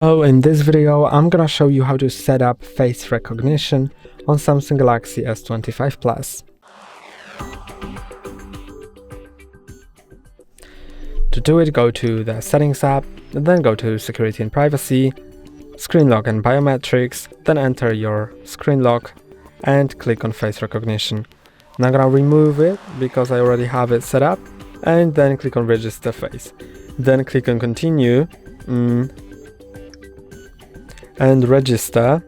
So in this video, I'm gonna show you how to set up face recognition on Samsung Galaxy S25 Plus. To do it, go to the Settings app, then go to Security and Privacy, Screen Lock and Biometrics, then enter your screen lock and click on Face Recognition. Now I'm gonna remove it because I already have it set up, and then click on Register Face. Then click on Continue and register.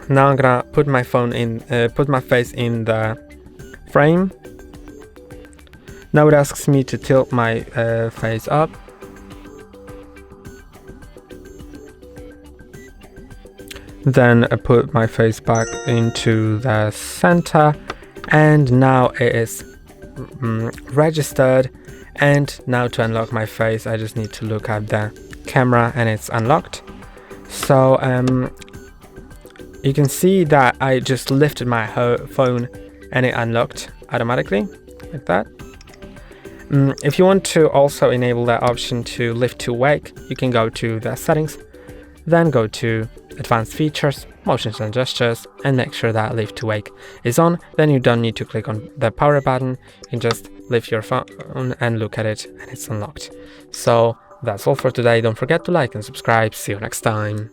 Now I'm gonna put my face in the frame. Now it asks me to tilt my face up. Then I put my face back into the center, and now it is registered. And now to unlock my face, I just need to look at the camera and it's unlocked. So you can see that I just lifted my phone and it unlocked automatically like that. If you want to also enable that option to lift to wake, you can go to the settings, then go to advanced features, motions and gestures, and make sure that lift to wake is on. Then you don't need to click on the power button, you can just lift your phone and look at it and it's unlocked. So that's all for today. Don't forget to like and subscribe. See you next time.